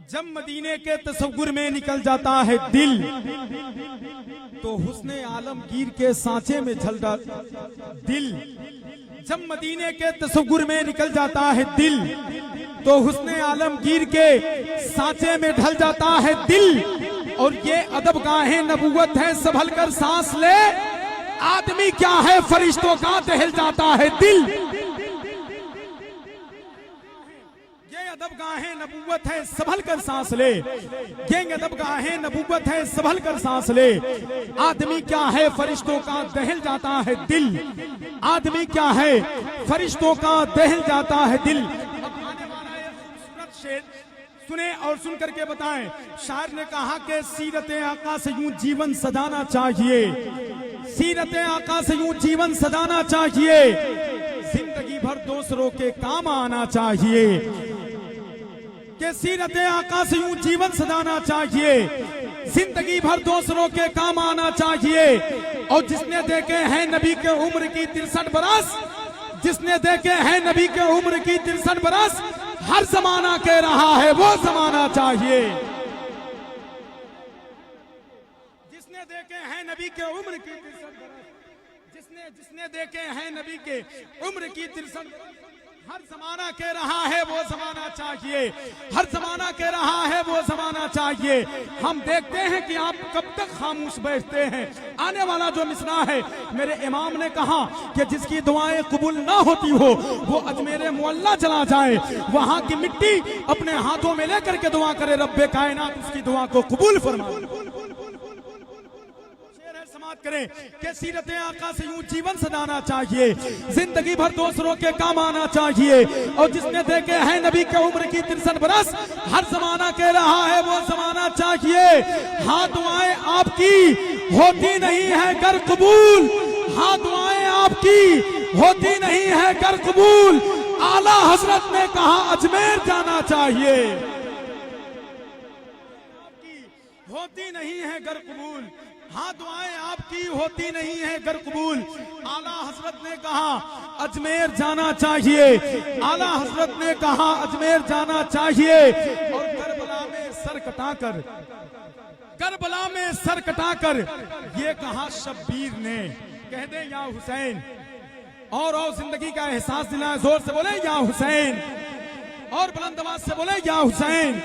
जब मदीने के तसव्वुर में निकल जाता है दिल, तो हुस्ने आलमगीर के सांचे में ढल दिल। जब मदीने के तसव्वुर में निकल जाता है दिल, तो हुस्ने आलमगीर के सांचे में ढल जाता है दिल। और ये अदब गाहे नबूवत है, संभल कर सांस ले, आदमी क्या है फरिश्तों का दहल जाता है दिल। अदब गाहे नबूवत है, संभल कर सांस ले, ये अदब गाहे नबूवत है, संभल कर सांस ले। आदमी क्या है फरिश्तों का दहल जाता है दिल। आदमी क्या है फरिश्तों का दहल जाता है दिल। आने वाला है खूबसूरत शेर, सुने और सुन करके बताएं। शायर ने कहा कि सीरत आका से यूं जीवन सजाना चाहिए, सीरत आका से यूं जीवन सजाना चाहिए, जिंदगी भर दूसरों के काम आना चाहिए। कि सीरत आका से यूं जीवन सजाना चाहिए, जिंदगी भर दूसरों के काम आना चाहिए। और जिसने देखे हैं नबी के उम्र की 63 बरस, जिसने देखे हैं नबी के उम्र की 63 बरस, हर जमाना कह रहा है वो जमाना चाहिए। जिसने देखे हैं नबी के उम्र की 63 बरस, जिसने देखे हैं नबी के उम्र की 63, हर जमाना कह रहा है वो जमाना चाहिए, हर जमाना कह रहा है वो जमाना चाहिए। हम देखते हैं कि आप कब तक खामोश बैठते हैं। आने वाला जो मिसरा है, मेरे इमाम ने कहा कि जिसकी दुआएं कबूल ना होती हो वो अजमेर मुअल्ला चला जाए, वहां की मिट्टी अपने हाथों में लेकर के दुआ करे, रब्बे कायनात उसकी दुआ को कबूल फरमाए। समात करें कि सीरत आका से यूं जीवन सजाना चाहिए, जिंदगी भर दूसरों के काम आना चाहिए। और जिसने देखे हैं नबी के उम्र की 63 बरस, हर जमाना कह रहा है वो जमाना चाहिए। हाँ दुआएं आपकी होती नहीं है कर कबूल, हाँ दुआएं आपकी होती नहीं है कर कबूल। आला हजरत ने कहा अजमेर जाना चाहिए, होती नहीं है गर कबूल, हाँ दुआएं आपकी होती नहीं है गर कबूल। आला हजरत ने कहा अजमेर जाना चाहिए, आला हजरत ने कहा अजमेर जाना चाहिए। और करबला में सर कटाकर, करबला में सर कटाकर ये कहा शब्बीर ने, कह दे या हुसैन। और जिंदगी का एहसास दिलाए, जोर से बोले या हुसैन, और बुलंद आवाज से बोले या हुसैन।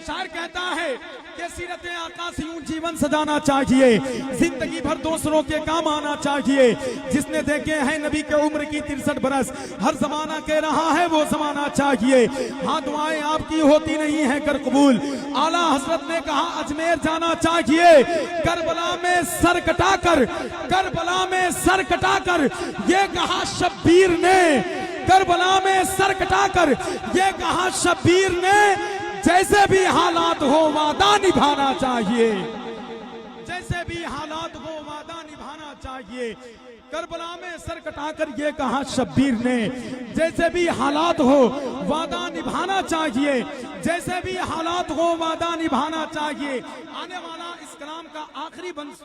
शायर कहता है कि सीरत आका से यूं जीवन सजाना चाहिए, जिंदगी भर दूसरों के काम आना चाहिए। जिसने देखे हैं नबी के उम्र की 63 बरस, हर जमाना कह रहा है वो जमाना चाहिए। हाँ दुआएं आपकी होती नहीं है कर कबूल। आला हजरत ने कहा अजमेर जाना चाहिए। करबला में सर कटाकर, करबला में सर कटाकर ये कहा शब्बीर ने, करबला में सर कटाकर ये कहा शब्बीर ने। जैसे भी हालात हो वादा निभाना चाहिए, जैसे भी हालात हो वादा निभाना चाहिए। करबला में सर कटाकर ये कहा शब्बीर ने, जैसे भी हालात हो वादा निभाना चाहिए, जैसे भी हालात हो वादा निभाना चाहिए। आने वाला इस कलाम का आखिरी बंद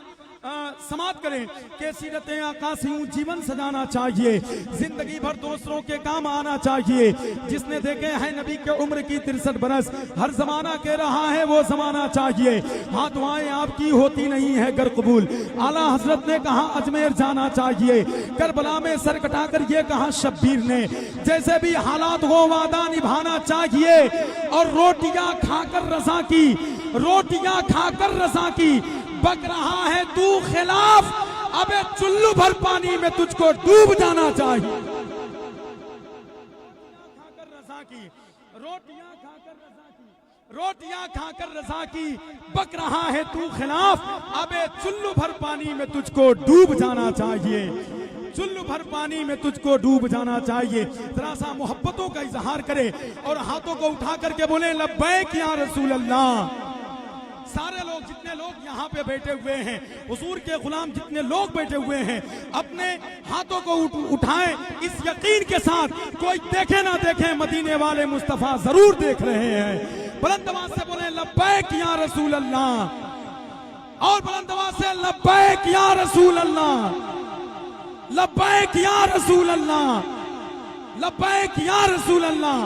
समाप्त करें कि सीरत आका से यूं जीवन सजाना चाहिए, जिंदगी भर दूसरों के काम आना चाहिए। जिसने देखे हैं नबी के उम्र की 63 बरस, हर जमाना कह रहा है वो जमाना चाहिए। हाँ दुआएं आपकी होती नहीं है गर कबूल। आला हजरत ने कहा अजमेर जाना चाहिए। करबला में सर कटाकर ये कहा शब्बीर ने, जैसे भी हालात हो वादा निभाना चाहिए। और रोटियां खाकर रजा की, रोटियां खाकर रजा की, बक रहा है तू खिलाफ, अबे चुल्लू भर पानी में तुझको डूब जाना चाहिए। खाकर रजा की, रोटियां खाकर रजा की, रोटियां खाकर रजा की, बक रहा है तू खिलाफ, अबे चुल्लू भर पानी में तुझको डूब जाना चाहिए, चुल्लू भर पानी में तुझको डूब जाना चाहिए। जरा सा मोहब्बतों का इजहार करे और हाथों को उठा करके बोले लब्बैक या रसूल अल्लाह। सारे लोग, जितने लोग यहाँ पे बैठे हुए हैं, हुजूर के गुलाम जितने लोग बैठे हुए हैं, अपने हाथों को उठाएं इस यकीन के साथ, कोई देखे ना देखे मदीने वाले मुस्तफा जरूर देख रहे हैं। बुलंद आवाज से बोले लब्बैक या रसूल अल्लाह, और बुलंद आवाज से लब्बैक या रसूल अल्लाह, लब्बैक या रसूल अल्लाह, लब्बैक या रसूल अल्लाह।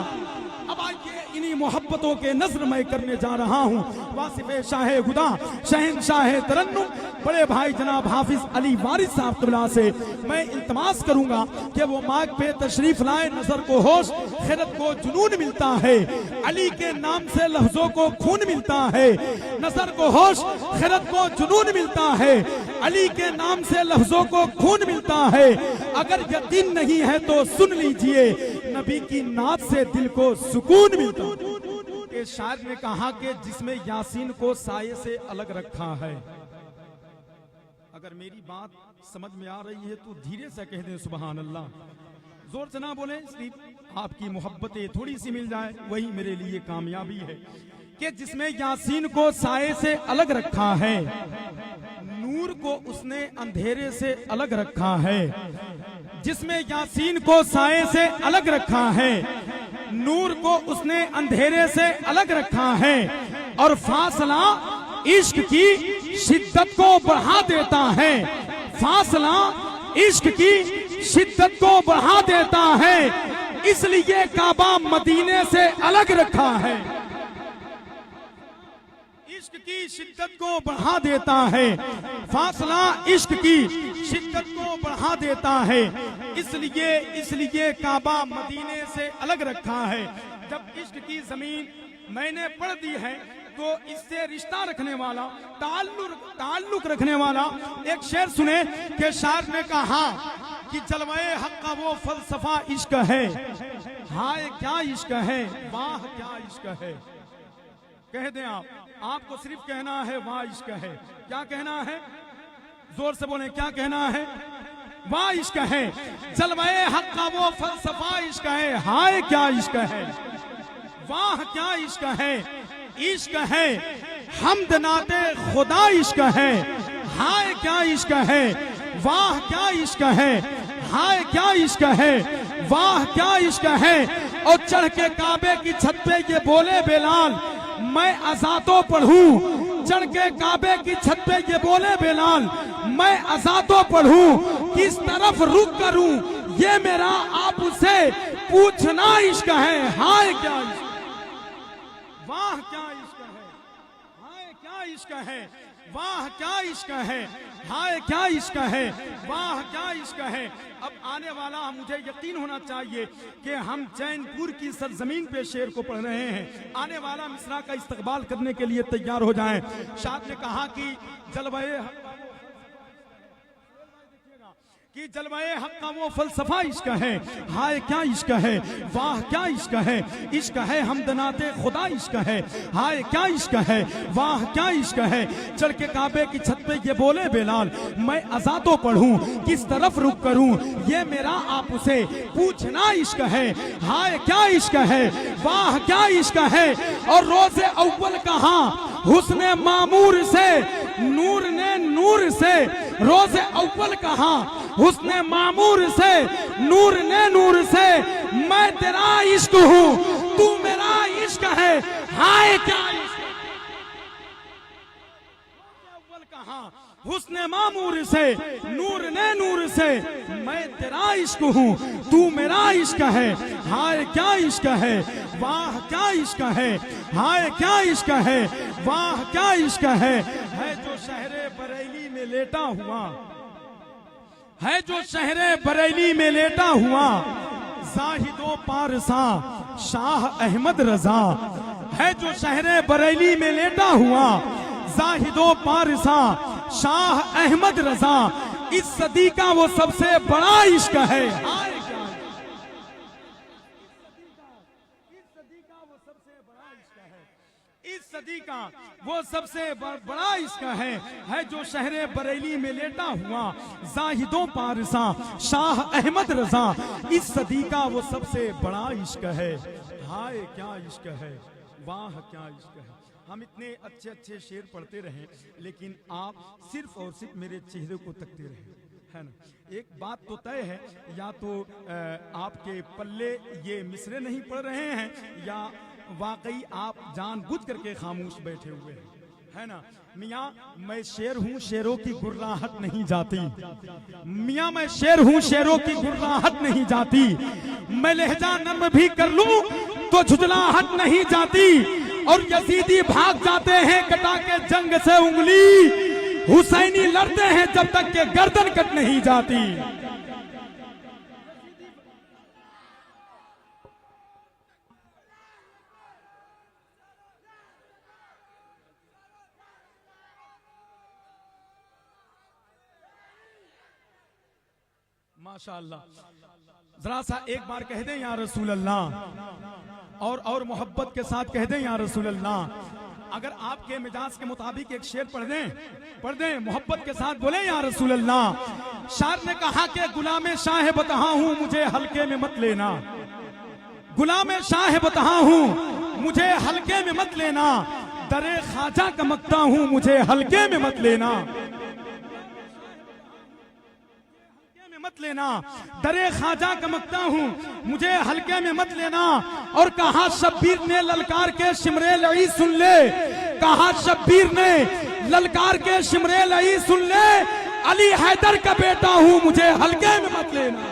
अब आइए इन्हीं मोहब्बतों के नज़र मैं करने जा रहा हूँ। वासिफ़े शाह खुदा शहंशाह तरन्नुम बड़े भाई जनाब हाफिज अली वारिस साहब क़िबला से मैं इल्तमास करूंगा कि वो मार्ग पे तशरीफ लाए। नजर को होश, खिरत को जुनून मिलता है, अली के नाम से लफ्जों को खून मिलता है। नजर को होश, खिरत को जुनून मिलता है, अली के नाम से लफ्जों को खून मिलता है। अगर यकीन नहीं है तो सुन लीजिए, नबी की नात से दिल को सुकून मिलता है। शायर ने कहा कि जिसमें यासीन को साये से अलग रखा है। अगर मेरी बात समझ में आ रही है तो धीरे से कह दें सुभान अल्लाह, जोर से ना बोले, सिर्फ आपकी मोहब्बतें थोड़ी सी मिल जाए वही मेरे लिए कामयाबी है। कि जिसमें यासीन को साये से अलग रखा है, नूर को उसने अंधेरे से अलग रखा है। जिसमें यासीन को साये से अलग रखा है, नूर को उसने अंधेरे से अलग रखा है। और फासला इश्क की शिद्दत को बढ़ा देता है, फासला इश्क की शिद्दत को बढ़ा देता है। इसलिए काबा मदीने से अलग रखा है। इश्क की शिद्दत को बढ़ा देता है, फासला इश्क की शिद्दत को बढ़ा देता है। इसलिए काबा मदीने से अलग रखा है। जब इश्क की जमीन मैंने पढ़ दी है तो इससे रिश्ता रखने वाला, ताल्लुक रखने वाला एक शेर सुने कि शायर ने कहा कि जलवाए हक का वो फलसफा इश्क है। हाय क्या इश्क है, वाह क्या इश्क है। कह दें आपको सिर्फ कहना है वाह इश्क है। क्या कहना है, जोर से बोले, क्या कहना है, वाह इश्क है। जलवाए हक का वो फलसफा इश्क है। हाय क्या इश्क है, वाह क्या इश्क है। इश्क है हमद नाते खुदा इश्क है। हाय क्या इश्क है, वाह क्या इश्क है। हाय क्या इश्क है, वाह क्या इश्क है। और चढ़ के काबे की छत पे ये बोले बेलाल, मैं अज़ातो पढ़ूं। चढ़ के काबे की छत पे ये बोले बेलाल, मैं अज़ातो पढ़ूं। किस तरफ रुख करूं, ये मेरा आपसे पूछना इश्क है। हाय क्या इश्क, वाह क्या इश्क है। हाय क्या इश्क है, वाह क्या इश्क है। हाय क्या इश्क है, वाह क्या इश्क है। अब आने वाला मुझे यकीन होना चाहिए कि हम चैनपुर की सरजमीन पे शेर को पढ़ रहे हैं। आने वाला मिसरा का इस्तकबाल करने के लिए तैयार हो जाएं। शाद ने कहा कि जलवाए हक का वो फलसफा इश्क है। हाय क्या इश्क है, वाह क्या इश्क है। इश्क है हमदनाते खुदा इश्क है। हाय क्या इश्क है, वाह क्या इश्क है। चढ़ के काबे की छत पे ये बोले बेलाल, मैं अज़ातो पढ़ूं, किस तरफ रुख करूं, ये मेरा आपसे पूछना इश्क है। हाय क्या इश्क है, वाह क्या इश्क है। और रोज़े अव्वल कहा हुस्ने मामूर से, नूर ने नूर से। रोज़े अव्वल कहा हुस्ने मामूर से, नूर ने नूर से। मैं तेरा इश्क हूँ, तू मेरा इश्क है। हाय क्या इश्क, अव्वल कहा हुस्ने मामूर से, नूर ने नूर से। मैं तेरा इश्क हूँ, तू मेरा इश्क है। हाय क्या इश्क है, वाह क्या इश्क है। हाय क्या इश्क है, वाह क्या इश्क है। जो शहरे बरेली में लेटा हुआ, है जो शहरे बरेली में लेटा हुआ, जाहिदो पारसा शाह अहमद रजा। है जो शहरे बरेली में लेटा हुआ, जाहिदो पारसा शाह अहमद रजा। इस सदी का वो सबसे बड़ा इश्क है। इस सदी का वो सबसे बड़ा इश्क है जो शहरे बरेली में लेटा हुआ, जाहिदों पारसा शाह अहमद रजा। इस सदी का वो सबसे बड़ा इश्क है। हाय क्या इश्क है, वाह क्या इश्क है। हम इतने अच्छे अच्छे शेर पढ़ते रहे, लेकिन आप सिर्फ और सिर्फ मेरे चेहरे को तकते रहे, है ना। एक बात तो तय है, या तो आपके पल्ले ये मिसरे नहीं पढ़ रहे हैं, या वाकई आप जानबूझ करके खामोश बैठे हुए हैं, है ना। मियाँ मैं शेर हूँ, शेरों की गुर्राहट नहीं जाती। मियाँ मैं शेर हूँ, शेरों की गुर्राहट नहीं जाती। मैं लहजा नर्म भी कर लूं तो झुंझलाहट नहीं जाती। और यजीदी भाग जाते हैं कटा के जंग से उंगली, हुसैनी लड़ते हैं जब तक के गर्दन कट नहीं जाती। माशाअल्लाह, जरा सा एक बार कह दें या रसूल अल्लाह, और मोहब्बत के साथ कह दें या रसूल अल्लाह। अगर आपके मिजाज के मुताबिक एक शेर पढ़ दें मोहब्बत के साथ बोले या रसूल अल्लाह। शायर ने कहा कि गुलाम शाह बतहा हूं मुझे हल्के में मत लेना, गुलाम शाह बतहा हूं मुझे हल्के में मत लेना, दरे ख्वाजा चमकता हूं मुझे हल्के में मत लेना, मत लेना, दरे ख्वाजा चमकता हूं मुझे हल्के में मत लेना। और कहा शब्बीर ने ललकार के शिमरे लई सुन ले, कहा शब्बीर ने ललकार के शिमरे लई सुन ले, अली हैदर का बेटा हूं मुझे हल्के में मत लेना।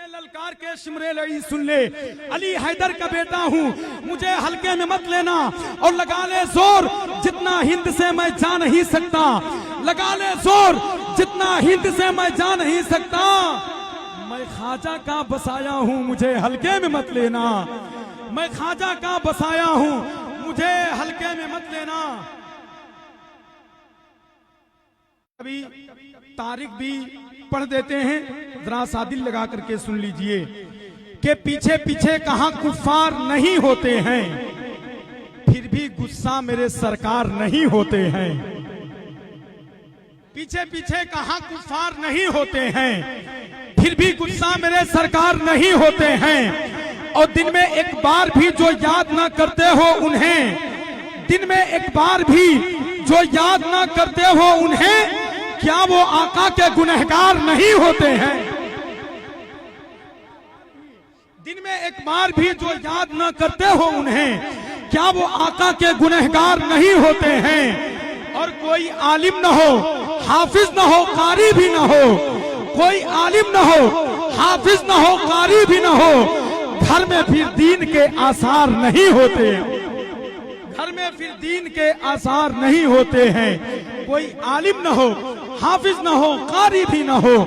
ललकार के शिमरे लई सुन ले, अली हैदर का बेटा हूं मुझे हल्के में मत लेना। और लगा ले जोर जितना हिंद से मैं जा नहीं सकता, लगा ले जोर जितना हिंद से मैं जा नहीं सकता। मैं ख्वाजा का बसाया हूं मुझे हल्के में मत लेना, मैं ख्वाजा का बसाया हूं मुझे हल्के में मत लेना। अभी तारीख भी पढ़ देते हैं, जरा सा दिल लगा करके सुन लीजिए कि पीछे पीछे कहां कुफ्फार नहीं होते हैं, फिर भी गुस्सा मेरे सरकार नहीं होते हैं। पीछे पीछे कहां कुफ्फार नहीं होते हैं, फिर भी गुस्सा मेरे सरकार नहीं होते हैं। और दिन में एक बार भी जो याद ना करते हो उन्हें, दिन में एक बार भी जो याद ना करते हो उन्हें, क्या वो आका के गुनहगार नहीं होते हैं। दिन में एक बार भी जो याद न करते हो उन्हें, क्या वो आका के गुनहगार नहीं होते हैं। और कोई आलिम न हो, हाफिज न हो, कारी भी न हो, कोई आलिम न हो, हाफिज न हो, कारी भी न हो, घर में फिर दीन के आसार नहीं होते, घर में फिर दीन के आसार नहीं होते हैं। कोई आलिम न हो, हाफिज न हो, कारी भी न हो,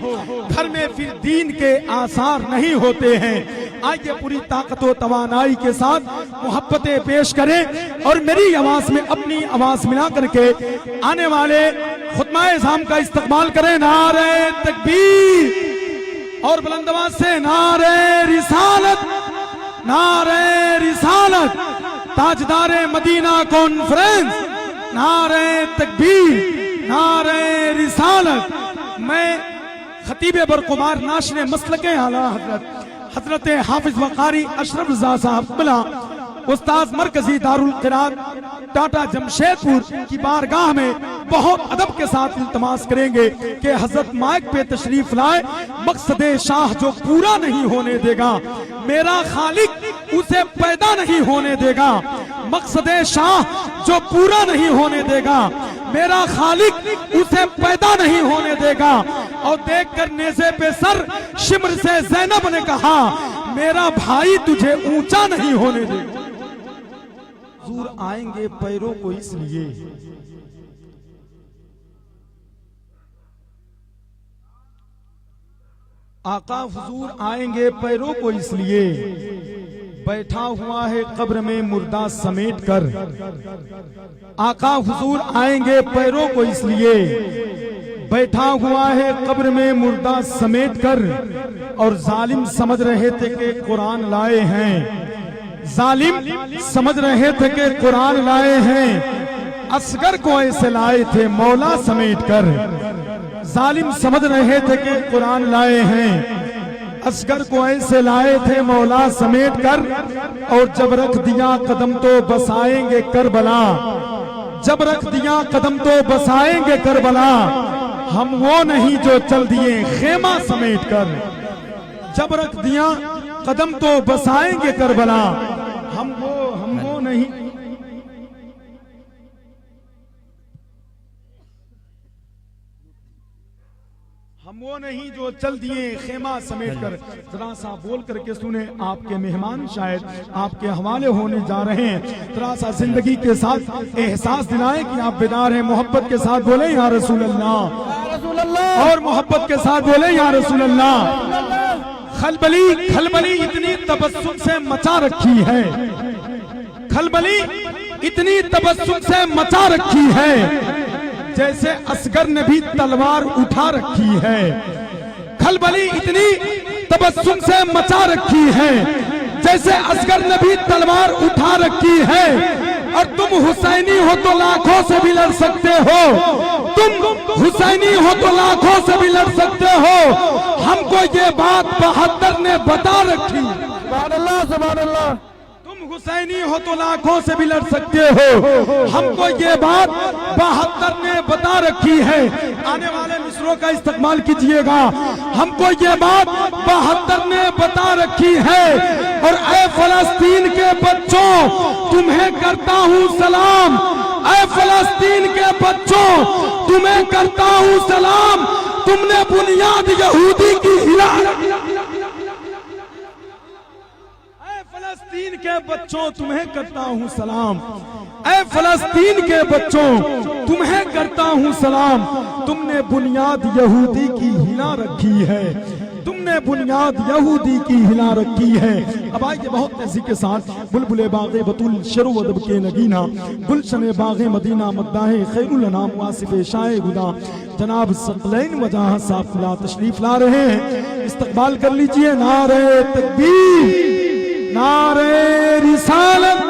घर में फिर दीन के आसार नहीं होते हैं। आइए पूरी ताकत व तवानाई के साथ मोहब्बतें पेश करें और मेरी आवाज में अपनी आवाज मिला करके आने वाले खुतबाए इज़ाम का इस्तकबाल करें। नारे तकबीर और बुलंद आवाज से नारे रिसालत, नारे रिसालत, ताजदारे मदीना कॉन्फ्रेंस, नारे तकबीर, नारे रिसालत। मैं खतीब बरकुमार नाशरे मसलके आला हजरत हाफिज वकारी अशरफ रज़ा साहब मिला उस्ताद मरकजी दारुल क़िरात टाटा जमशेदपुर की बारगाह में बहुत अदब के साथ इल्तमास करेंगे कि हजरत माइक पे तशरीफ लाए। मकसद शाह जो पूरा नहीं होने देगा, मेरा खालिक उसे पैदा नहीं होने देगा। मकसद शाह जो पूरा नहीं होने देगा, मेरा खालिक उसे पैदा नहीं होने देगा। और देखकर नेज़े पे सर शिमर से ज़ैनब ने कहा, मेरा भाई तुझे ऊंचा नहीं होने देगा। हुजूर आएंगे पैरों को इसलिए, आका हुजूर आएंगे पैरों को इसलिए, बैठा हुआ है कब्र में मुर्दा समेट कर। आका हुजूर आएंगे पैरों को इसलिए, बैठा हुआ है कब्र में मुर्दा समेट कर। और जालिम समझ रहे थे कि कुरान लाए हैं, जालिम समझ रहे थे कि कुरान लाए हैं, असगर को ऐसे लाए थे मौला समेट कर। जालिम समझ रहे थे कि कुरान लाए हैं, असगर को ऐसे लाए थे मौला समेट कर। और जब रख दिया कदम तो बसाएंगे करबला, जब रख दिया कदम तो बसाएंगे करबला। हम वो नहीं जो चल दिए खेमा समेट कर, जब रख दिया कदम तो बसाएंगे करबला। हम वो नहीं, हम वो नहीं जो चल दिए खेमा समेट कर। जरा सा बोल करके सुने, आपके मेहमान शायद आपके हवाले होने जा रहे हैं। जरा सा जिंदगी के साथ एहसास दिलाएं कि आप बेदार हैं। मोहब्बत के साथ बोले या रसूल अल्लाह, और मोहब्बत के साथ बोले या रसूल अल्लाह। खलबली इतनी तबस्सुम से मचा रखी है, खलबली इतनी तबस्सुम से मचा रखी है, जैसे असगर ने भी तलवार उठा रखी है। खलबली इतनी तबस्सुम से मचा रखी है, जैसे असगर ने भी तलवार उठा रखी है। और तुम हुसैनी हो तो लाखों से भी लड़ सकते हो, तुम हुसैनी हो तो लाखों से भी लड़ सकते हो। हमको ये बात 72 ने बता रखी। सुभान अल्लाह, सुभान अल्लाह। तुम हुसैनी हो तो लाखों से भी लड़ सकते हो, हमको ये बात 72 ने बता रखी है। आने वाले मिसरों का इस्तेमाल कीजिएगा। हमको ये बात 72 ने बता रखी है। और ऐ फलस्तीन के बच्चों, तुम्हें करता हूँ सलाम। ऐ फलस्तीन के बच्चों, तुम्हें करता हूँ सलाम। तुमने बुनियाद यहूदी की हिला। फलस्तीन के बच्चों, तुम्हें करता हूँ सलाम। ऐ फलस्तीन के बच्चों, तुम्हें करता हूँ सलाम। तुमने बुनियाद यहूदी की हिला रखी है, तुमने बुनियाद यहूदी की हिला रखी है। अब आइए बहुत तेजी के साथ बुलबुले बागे बतुल शरू अदब के नगीना, गुलशने बागे मदीना मद्दाहे खैरुल अनाम वासिफे शाए गुदा जनाब सकलैन वजह साफिला तशरीफ ला रहे हैं। इस्तकबाल कर लीजिए। नारे तकबीर, नारे रिसालत,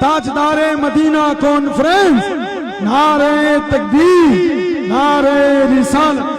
ताजदारे मदीना कॉन्फ्रेंस। नारे तकबीर, नारे रिसालत।